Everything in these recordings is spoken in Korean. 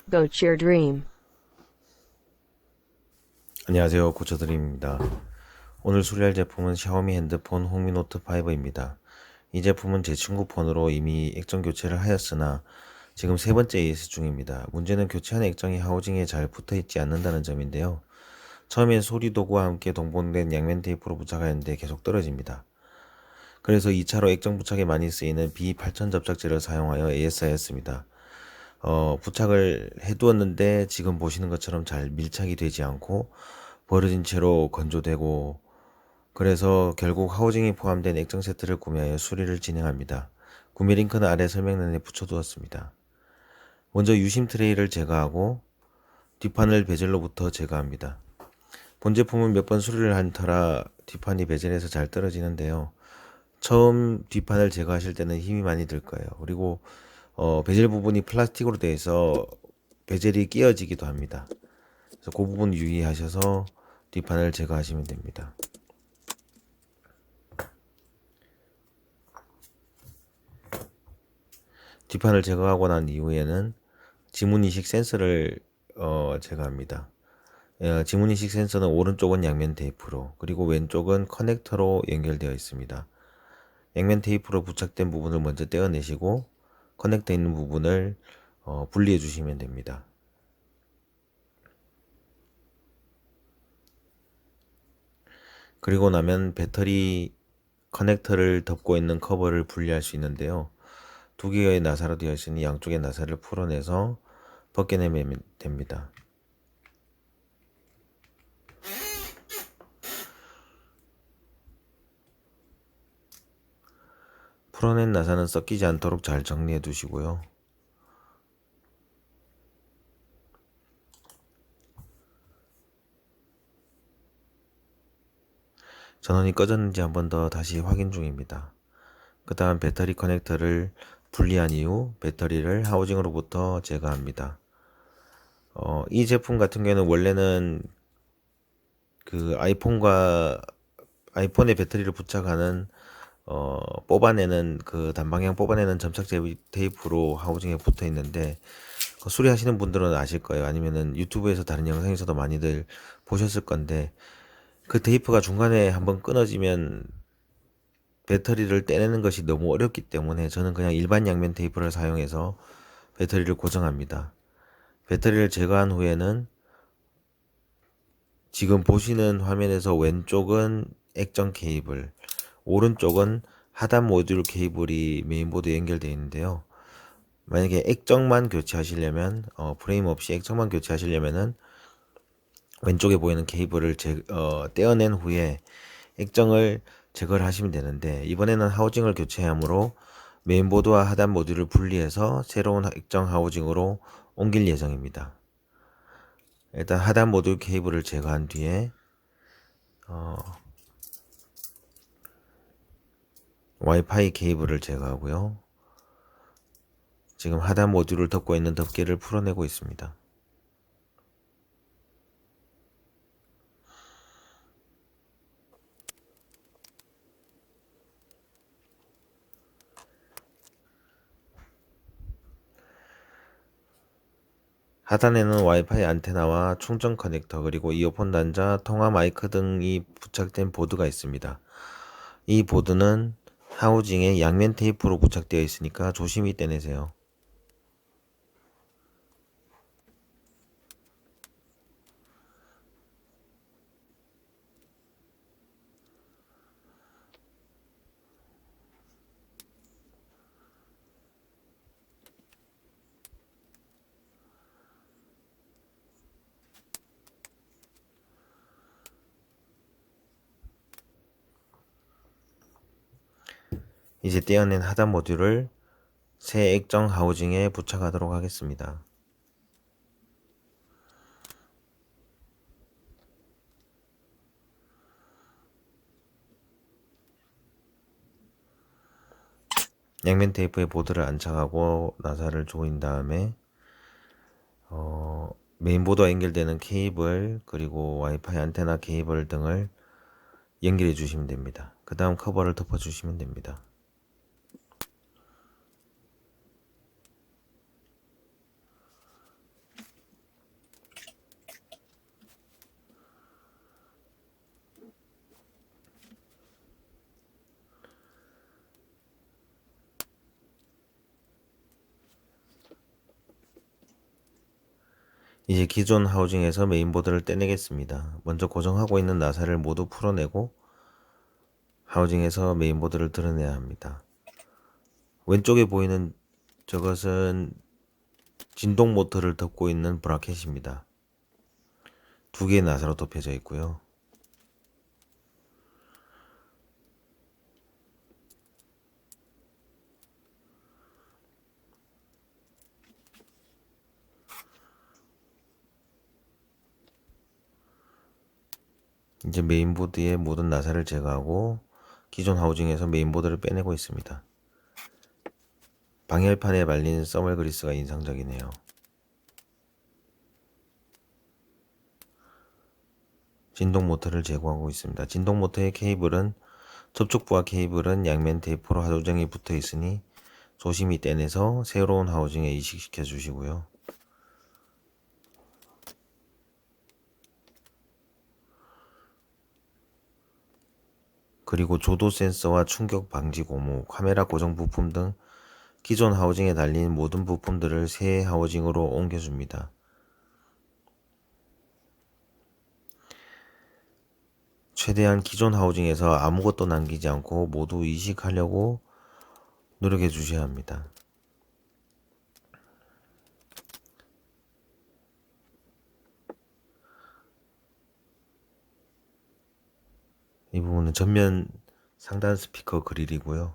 Go Cheer Dream. 안녕하세요, 고쳐드림입니다. 오늘 수리할 제품은 샤오미 핸드폰 홍미노트 5입니다. 이 제품은 제 친구 폰으로 이미 액정 교체를 하였으나 지금 세 번째 AS 중입니다. 문제는 교체한 액정이 하우징에 잘 붙어있지 않는다는 점인데요. 처음엔 소리 도구와 함께 동봉된 양면 테이프로 부착하였는데 계속 떨어집니다. 그래서 2차로 액정 부착에 많이 쓰이는 B8000 접착제를 사용하여 AS하였습니다. 부착을 해두었는데 지금 보시는 것처럼 잘 밀착이 되지 않고 버려진 채로 건조되고, 그래서 결국 하우징이 포함된 액정 세트를 구매하여 수리를 진행합니다. 구매 링크는 아래 설명란에 붙여두었습니다. 먼저 유심 트레이를 제거하고 뒷판을 베젤로부터 제거합니다. 본 제품은 몇 번 수리를 한 터라 뒷판이 베젤에서 잘 떨어지는데요. 처음 뒷판을 제거하실 때는 힘이 많이 들 거예요. 그리고 베젤 부분이 플라스틱으로 되어 있어 베젤이 끼어지기도 합니다. 그래서 그 부분 유의하셔서 뒷판을 제거하시면 됩니다. 뒷판을 제거하고 난 이후에는 지문인식 센서를 제거합니다. 지문인식 센서는 오른쪽은 양면 테이프로, 그리고 왼쪽은 커넥터로 연결되어 있습니다. 양면 테이프로 부착된 부분을 먼저 떼어내시고 커넥터 있는 부분을 분리해 주시면 됩니다. 그리고 나면 배터리 커넥터를 덮고 있는 커버를 분리할 수 있는데요. 두 개의 나사로 되어 있으니 양쪽의 나사를 풀어내서 벗겨내면 됩니다. 풀어낸 나사는 섞이지 않도록 잘 정리해 두시고요. 전원이 꺼졌는지 한 번 더 다시 확인 중입니다. 그 다음 배터리 커넥터를 분리한 이후 배터리를 하우징으로부터 제거합니다. 이 제품 같은 경우에는 원래는 그 아이폰의 배터리를 부착하는 뽑아내는 그 단방향 뽑아내는 점착제 테이프로 하우징에 붙어 있는데, 수리하시는 분들은 아실 거예요. 아니면은 유튜브에서 다른 영상에서도 많이들 보셨을 건데, 그 테이프가 중간에 한번 끊어지면 배터리를 떼내는 것이 너무 어렵기 때문에 저는 그냥 일반 양면 테이프를 사용해서 배터리를 고정합니다. 배터리를 제거한 후에는 지금 보시는 화면에서 왼쪽은 액정 케이블, 오른쪽은 하단 모듈 케이블이 메인보드에 연결되어 있는데요. 만약에 액정만 교체하시려면, 프레임 없이 액정만 교체하시려면은 왼쪽에 보이는 케이블을 떼어낸 후에 액정을 제거를 하시면 되는데, 이번에는 하우징을 교체하므로 메인보드와 하단 모듈을 분리해서 새로운 액정 하우징으로 옮길 예정입니다. 일단 하단 모듈 케이블을 제거한 뒤에 와이파이 케이블을 제거하고요. 지금 하단 모듈을 덮고 있는 덮개를 풀어내고 있습니다. 하단에는 와이파이 안테나와 충전 커넥터, 그리고 이어폰 단자, 통화 마이크 등이 부착된 보드가 있습니다. 이 보드는 하우징에 양면 테이프로 부착되어 있으니까 조심히 떼내세요. 이제 떼어낸 하단 모듈을 새 액정 하우징에 부착하도록 하겠습니다. 양면 테이프에 보드를 안착하고 나사를 조인 다음에 메인보드와 연결되는 케이블, 그리고 와이파이 안테나 케이블 등을 연결해 주시면 됩니다. 그 다음 커버를 덮어 주시면 됩니다. 이제 기존 하우징에서 메인보드를 떼내겠습니다. 먼저 고정하고 있는 나사를 모두 풀어내고 하우징에서 메인보드를 드러내야 합니다. 왼쪽에 보이는 저것은 진동 모터를 덮고 있는 브라켓입니다. 두 개의 나사로 덮여져 있고요. 이제 메인보드의 모든 나사를 제거하고 기존 하우징에서 메인보드를 빼내고 있습니다. 방열판에 발린 써멀 그리스가 인상적이네요. 진동 모터를 제거하고 있습니다. 진동 모터의 케이블은 접촉부와 케이블은 양면 테이프로 하도정이 붙어 있으니 조심히 떼내서 새로운 하우징에 이식시켜 주시고요. 그리고 조도 센서와 충격 방지 고무, 카메라 고정 부품 등 기존 하우징에 달린 모든 부품들을 새 하우징으로 옮겨줍니다. 최대한 기존 하우징에서 아무것도 남기지 않고 모두 이식하려고 노력해 주셔야 합니다. 이 부분은 전면 상단 스피커 그릴이고요.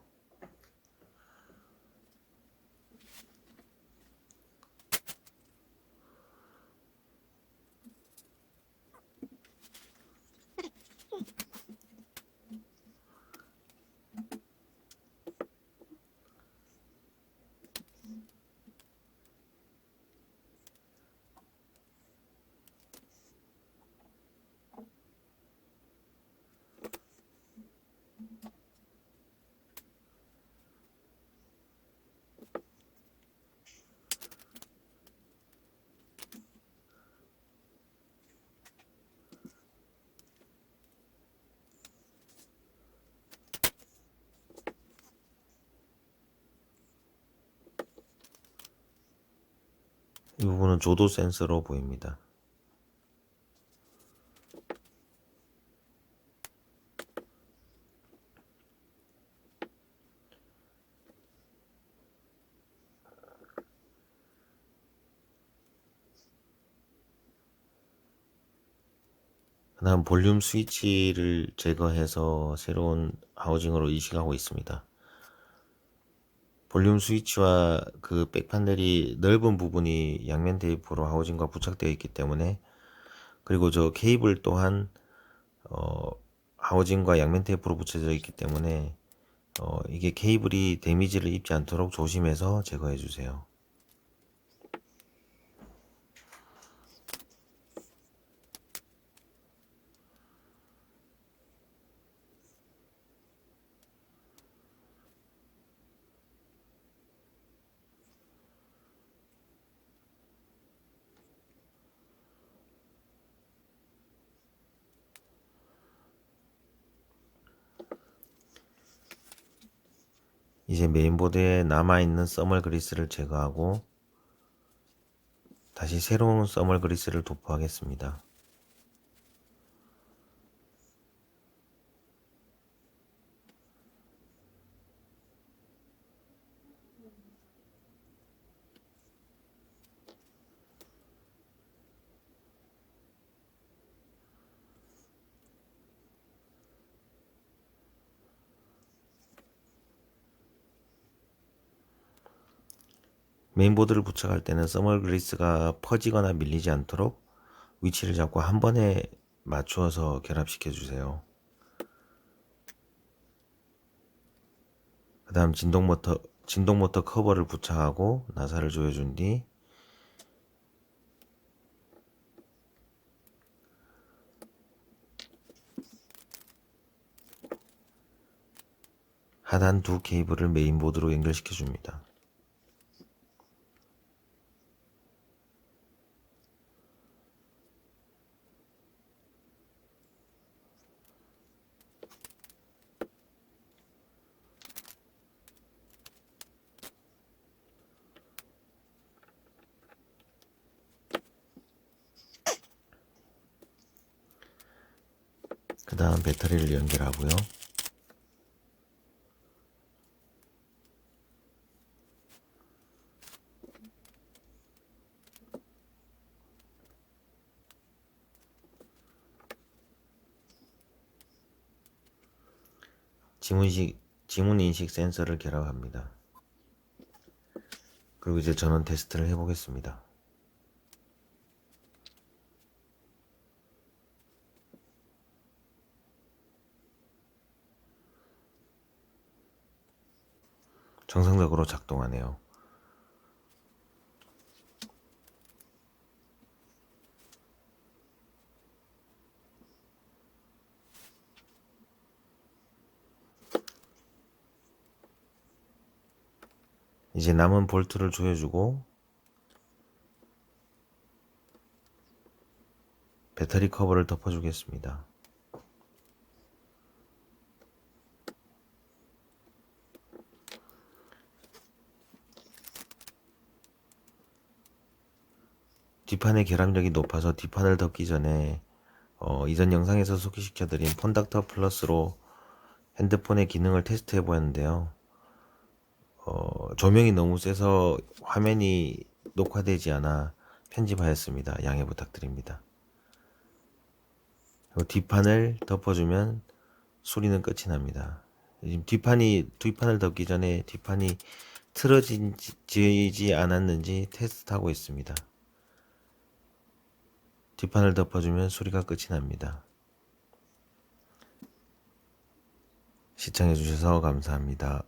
이 부분은 조도 센서로 보입니다. 그 다음 볼륨 스위치를 제거해서 새로운 하우징으로 이식하고 있습니다. 볼륨 스위치와 그 백판넬이 넓은 부분이 양면 테이프로 하우징과 부착되어 있기 때문에, 그리고 저 케이블 또한 하우징과 양면 테이프로 붙여져 있기 때문에 이게 케이블이 데미지를 입지 않도록 조심해서 제거해 주세요. 이제 메인보드에 남아있는 써멀 그리스를 제거하고 다시 새로운 써멀 그리스를 도포하겠습니다. 메인보드를 부착할 때는 써멀 그리스가 퍼지거나 밀리지 않도록 위치를 잡고 한 번에 맞추어서 결합시켜 주세요. 그 다음 진동 모터 커버를 부착하고 나사를 조여준 뒤 하단 두 케이블을 메인보드로 연결시켜 줍니다. 그 다음 배터리를 연결하고요. 지문 인식 센서를 결합합니다. 그리고 이제 전원 테스트를 해보겠습니다. 정상적으로 작동하네요. 이제 남은 볼트를 조여주고 배터리 커버를 덮어주겠습니다. 뒷판의 결함력이 높아서 뒷판을 덮기 전에 이전 영상에서 소개시켜드린 폰닥터 플러스로 핸드폰의 기능을 테스트해 보았는데요. 조명이 너무 세서 화면이 녹화되지 않아 편집하였습니다. 양해 부탁드립니다. 그리고 뒷판을 덮어주면 소리는 끝이 납니다. 지금 뒷판을 덮기 전에 뒷판이 틀어지지 않았는지 테스트하고 있습니다. 뒷판을 덮어주면 소리가 끝이 납니다. 시청해주셔서 감사합니다.